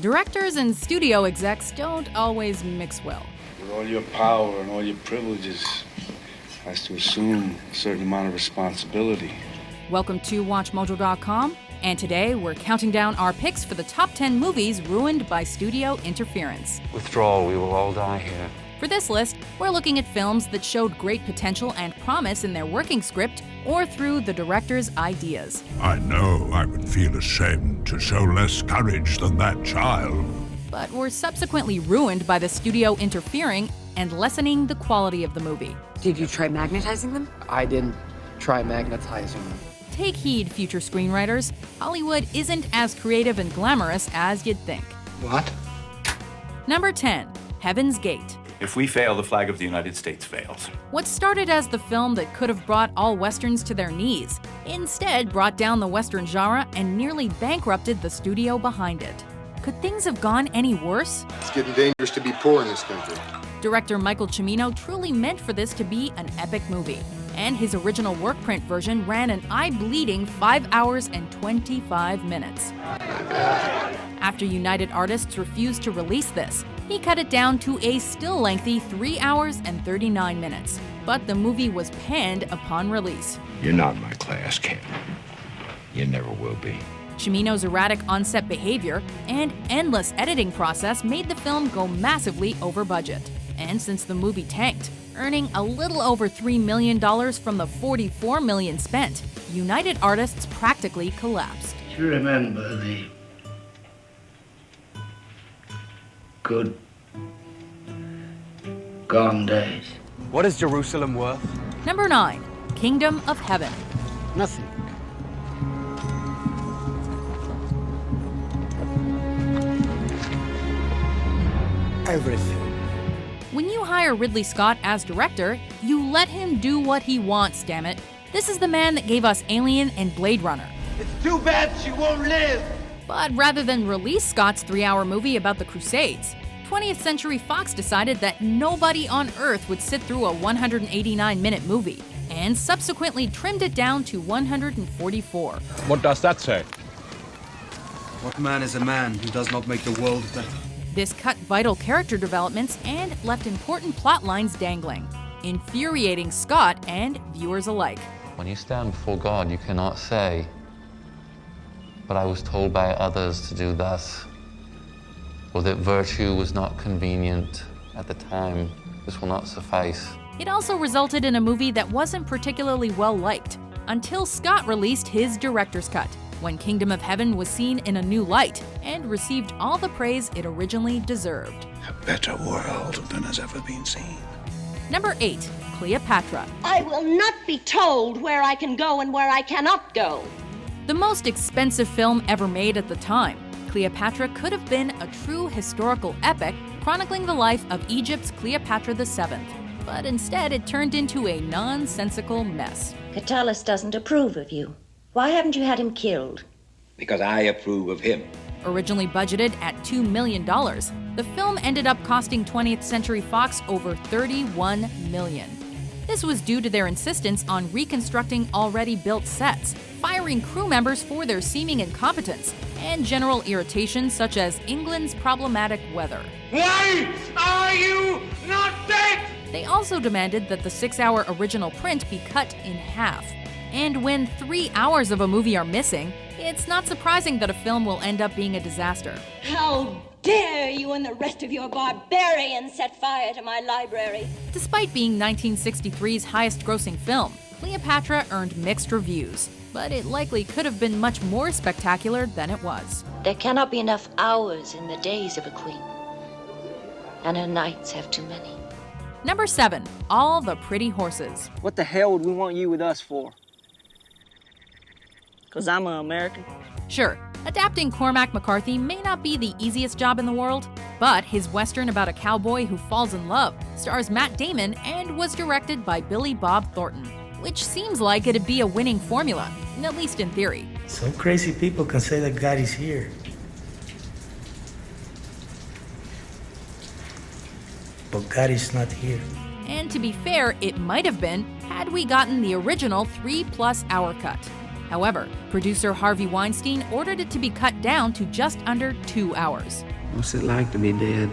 Directors and studio execs don't always mix well. With all your power and all your privileges, has to assume a certain amount of responsibility. Welcome to WatchMojo.com, and today we're counting down our picks for the top 10 movies ruined by studio interference. Withdrawal, we will all die here. For this list, we're looking at films that showed great potential and promise in their working script or through the director's ideas. I know I would feel ashamed to show less courage than that child. But were subsequently ruined by the studio interfering and lessening the quality of the movie. Did you try magnetizing them? I didn't try magnetizing them. Take heed, future screenwriters. Hollywood isn't as creative and glamorous as you'd think. What? Number 10, Heaven's Gate. If we fail, the flag of the United States fails. What started as the film that could have brought all Westerns to their knees, instead brought down the Western genre and nearly bankrupted the studio behind it. Could things have gone any worse? It's getting dangerous to be poor in this country. Director Michael Cimino truly meant for this to be an epic movie, and his original work print version ran an eye-bleeding 5 hours and 25 minutes. After United Artists refused to release this, he cut it down to a still lengthy 3 hours and 39 minutes. But the movie was panned upon release. You're not my class, kid. You never will be. Cimino's erratic on-set behavior and endless editing process made the film go massively over budget. And since the movie tanked, earning a little over $3 million from the $44 million spent, United Artists practically collapsed. Do you remember the good gone days? What is Jerusalem worth? Number 9, Kingdom of Heaven. Nothing. Everything. When you hire Ridley Scott as director, you let him do what he wants, damn it. This is the man that gave us Alien and Blade Runner. It's too bad she won't live! But rather than release Scott's 3-hour movie about the Crusades, 20th Century Fox decided that nobody on Earth would sit through a 189-minute movie, and subsequently trimmed it down to 144. What does that say? What man is a man who does not make the world better? This cut vital character developments and left important plot lines dangling, infuriating Scott and viewers alike. When you stand before God, you cannot say, "But I was told by others to do thus," or that virtue was not convenient at the time. This will not suffice. It also resulted in a movie that wasn't particularly well liked, until Scott released his director's cut, when Kingdom of Heaven was seen in a new light and received all the praise it originally deserved. A better world than has ever been seen. Number 8, Cleopatra. I will not be told where I can go and where I cannot go. The most expensive film ever made at the time, Cleopatra could have been a true historical epic chronicling the life of Egypt's Cleopatra VII. But instead, it turned into a nonsensical mess. Catullus doesn't approve of you. Why haven't you had him killed? Because I approve of him. Originally budgeted at $2 million, the film ended up costing 20th Century Fox over $31 million. This was due to their insistence on reconstructing already built sets, firing crew members for their seeming incompetence, and general irritation such as England's problematic weather. Why are you not dead? They also demanded that the 6-hour original print be cut in half. And when 3 hours of a movie are missing, it's not surprising that a film will end up being a disaster. How dare you and the rest of your barbarians set fire to my library? Despite being 1963's highest-grossing film, Cleopatra earned mixed reviews, but it likely could have been much more spectacular than it was. There cannot be enough hours in the days of a queen, and her nights have too many. Number 7, All the Pretty Horses. What the hell would we want you with us for? 'Cause I'm an American. Sure, adapting Cormac McCarthy may not be the easiest job in the world, but his Western about a cowboy who falls in love stars Matt Damon and was directed by Billy Bob Thornton, which seems like it'd be a winning formula, at least in theory. Some crazy people can say that God is here. But God is not here. And to be fair, it might have been had we gotten the original 3+ hour cut. However, producer Harvey Weinstein ordered it to be cut down to just under 2 hours. What's it like to be dead?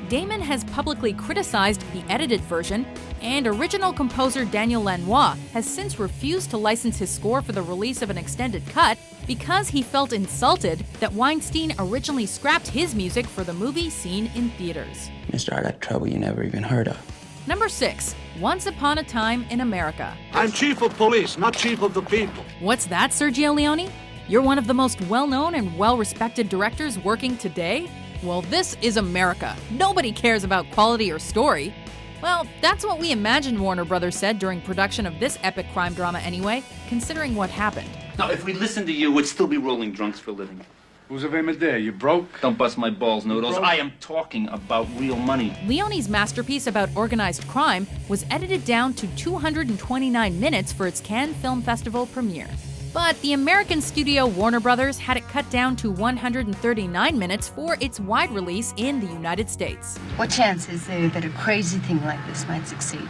Damon has publicly criticized the edited version, and original composer Daniel Lanois has since refused to license his score for the release of an extended cut because he felt insulted that Weinstein originally scrapped his music for the movie seen in theaters. Mister, I got trouble you never even heard of. Number 6. Once Upon a Time in America. I'm chief of police, not chief of the people. What's that, Sergio Leone? You're one of the most well-known and well-respected directors working today? Well, this is America. Nobody cares about quality or story. Well, that's what we imagined Warner Brothers said during production of this epic crime drama anyway, considering what happened. Now, if we listened to you, we'd still be rolling drunks for a living. Who's of there? You broke? Don't bust my balls, Noodles. I am talking about real money. Leone's masterpiece about organized crime was edited down to 229 minutes for its Cannes Film Festival premiere. But the American studio Warner Brothers had it cut down to 139 minutes for its wide release in the United States. What chance is there that a crazy thing like this might succeed?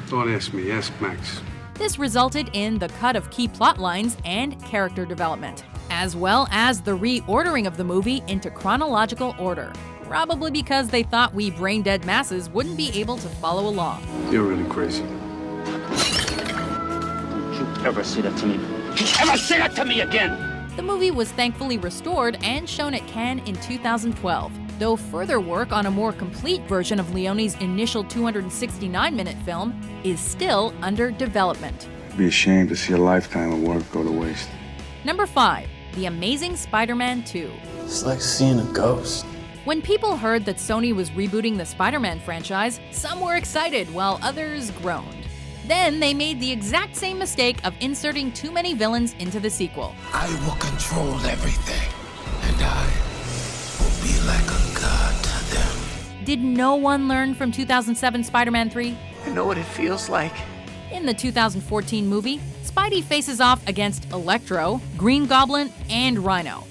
Don't ask me, ask Max. This resulted in the cut of key plot lines and character development, as well as the reordering of the movie into chronological order, probably because they thought we brain-dead masses wouldn't be able to follow along. You're really crazy. Don't you ever say that to me. Don't you ever say that to me again! The movie was thankfully restored and shown at Cannes in 2012, though further work on a more complete version of Leone's initial 269-minute film is still under development. Be ashamed to see a lifetime of work go to waste. Number 5. The Amazing SpiderMan 2. It's like seeing a ghost. When people heard that Sony was rebooting the Spider-Man franchise, some were excited while others groaned. Then they made the exact same mistake of inserting too many villains into the sequel. I will control everything, and I will be like a god to them. Did no one learn from 2007 Spider-Man 3? I know what it feels like. In the 2014 movie, Spidey faces off against Electro, Green Goblin, and Rhino.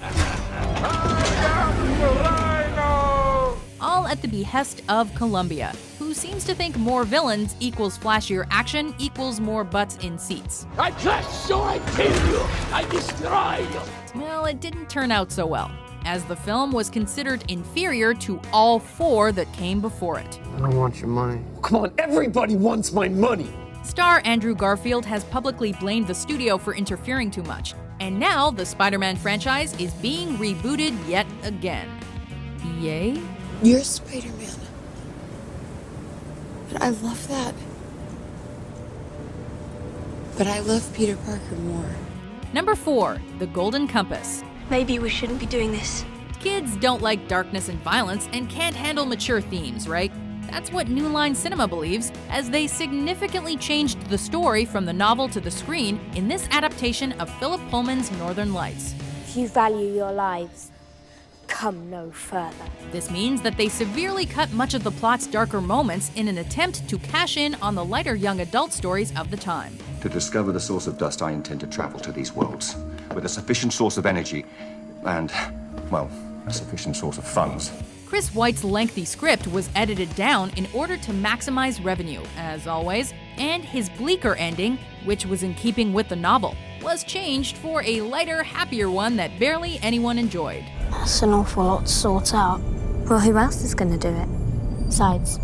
All at the behest of Columbia, who seems to think more villains equals flashier action equals more butts in seats. I clash, so I kill you. I destroy you. Well, it didn't turn out so well, as the film was considered inferior to all 4 that came before it. I don't want your money. Come on, everybody wants my money. Star Andrew Garfield has publicly blamed the studio for interfering too much, and now the Spider-Man franchise is being rebooted yet again. Yay? You're Spider-Man. But I love that. But I love Peter Parker more. Number 4. The Golden Compass. Maybe we shouldn't be doing this. Kids don't like darkness and violence and can't handle mature themes, right? That's what New Line Cinema believes, as they significantly changed the story from the novel to the screen in this adaptation of Philip Pullman's Northern Lights. If you value your lives, come no further. This means that they severely cut much of the plot's darker moments in an attempt to cash in on the lighter young adult stories of the time. To discover the source of dust, I intend to travel to these worlds with a sufficient source of energy and, well, a sufficient source of funds. Chris White's lengthy script was edited down in order to maximize revenue, as always, and his bleaker ending, which was in keeping with the novel, was changed for a lighter, happier one that barely anyone enjoyed. That's an awful lot to sort out. Well, who else is going to do it? Besides,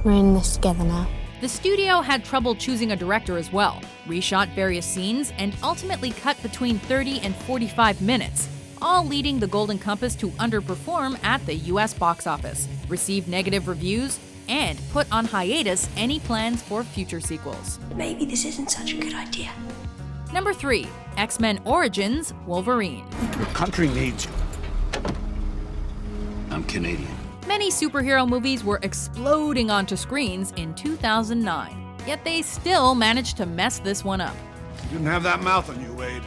we're in this together now. The studio had trouble choosing a director as well, reshot various scenes, and ultimately cut between 30 and 45 minutes, all leading the Golden Compass to underperform at the US box office, receive negative reviews, and put on hiatus any plans for future sequels. Maybe this isn't such a good idea. Number 3. Xmen Origins Wolverine. Your country needs you. I'm Canadian. Many superhero movies were exploding onto screens in 2009, yet they still managed to mess this one up. You didn't have that mouth on you, Wade.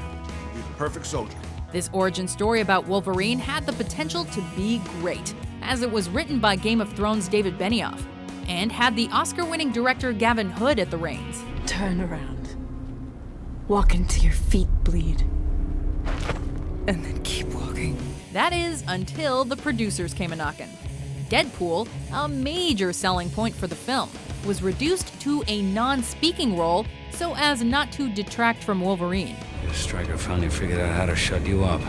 He's a perfect soldier. This origin story about Wolverine had the potential to be great, as it was written by Game of Thrones' David Benioff, and had the Oscar-winning director Gavin Hood at the reins. Turn around. Walk until your feet bleed. And then keep walking. That is, until the producers came a-knockin'. Deadpool, a major selling point for the film, was reduced to a non-speaking role so as not to detract from Wolverine. Your striker finally figured out how to shut you up.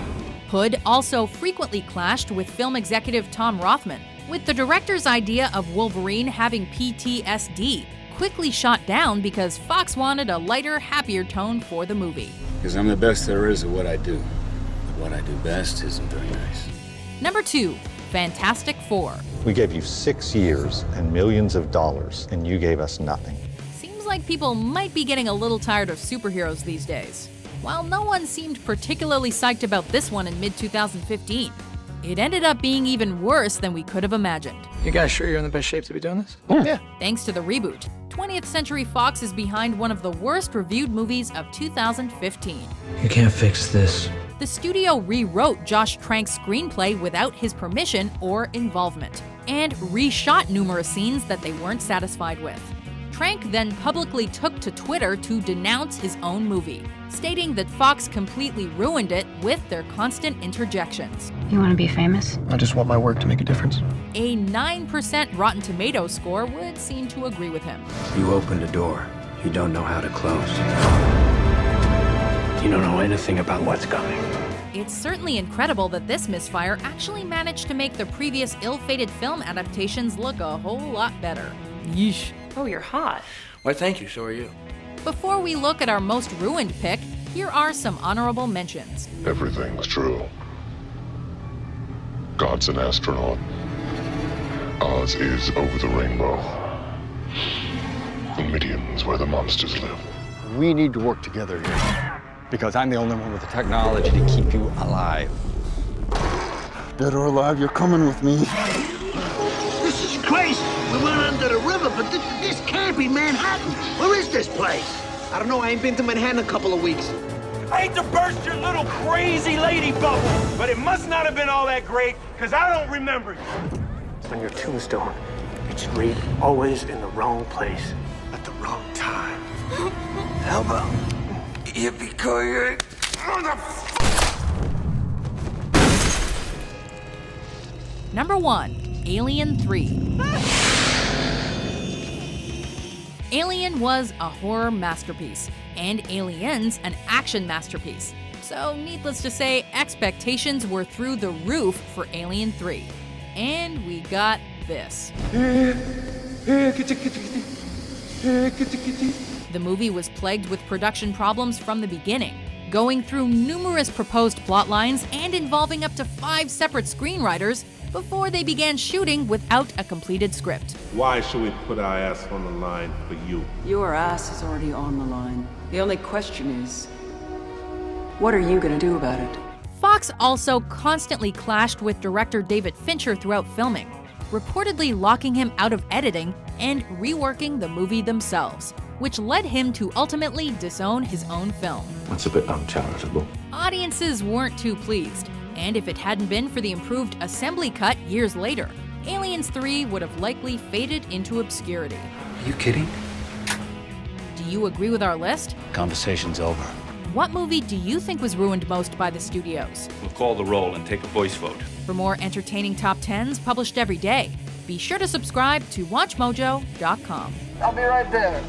Hood also frequently clashed with film executive Tom Rothman, with the director's idea of Wolverine having PTSD quickly shot down because Fox wanted a lighter, happier tone for the movie. Because I'm the best there is at what I do. But what I do best isn't very nice. Number 2, Fantastic Four. We gave you 6 years and millions of dollars, and you gave us nothing. Seems like people might be getting a little tired of superheroes these days. While no one seemed particularly psyched about this one in mid-2015, it ended up being even worse than we could have imagined. You guys sure you're in the best shape to be doing this? Yeah. Thanks to the reboot, 20th Century Fox is behind one of the worst reviewed movies of 2015. You can't fix this. The studio rewrote Josh Trank's screenplay without his permission or involvement, and reshot numerous scenes that they weren't satisfied with. Trank then publicly took to Twitter to denounce his own movie, stating that Fox completely ruined it with their constant interjections. You want to be famous? I just want my work to make a difference. A 9% Rotten Tomatoes score would seem to agree with him. You opened a door you don't know how to close. You don't know anything about what's coming. It's certainly incredible that this misfire actually managed to make the previous ill-fated film adaptations look a whole lot better. Yeesh. Oh, you're hot. Why, thank you, so are you. Before we look at our most ruined pick, here are some honorable mentions. Everything's true. God's an astronaut. Oz is over the rainbow. The Midian's where the monsters live. We need to work together here, because I'm the only one with the technology to keep you alive. Dead or alive, you're coming with me. This is crazy. We went under the river, but this can't be Manhattan. Where is this place? I don't know. I ain't been to Manhattan in a couple of weeks. I hate to burst your little crazy lady bubble, but it must not have been all that great, because I don't remember you. On your tombstone, it should read, always in the wrong place at the wrong time. How about yippee-ki-yay, Number 1, Alien 3. Alien was a horror masterpiece, and Aliens an action masterpiece. So, needless to say, expectations were through the roof for Alien 3. And we got this. The movie was plagued with production problems from the beginning, going through numerous proposed plot lines and involving up to 5 separate screenwriters before they began shooting without a completed script. Why should we put our ass on the line for you? Your ass is already on the line. The only question is, what are you gonna do about it? Fox also constantly clashed with director David Fincher throughout filming, reportedly locking him out of editing and reworking the movie themselves, which led him to ultimately disown his own film. That's a bit uncharitable. Audiences weren't too pleased, and if it hadn't been for the improved assembly cut years later, Aliens 3 would have likely faded into obscurity. Are you kidding? Do you agree with our list? Conversation's over. What movie do you think was ruined most by the studios? We'll call the roll and take a voice vote. For more entertaining top 10s published every day, be sure to subscribe to WatchMojo.com. I'll be right there.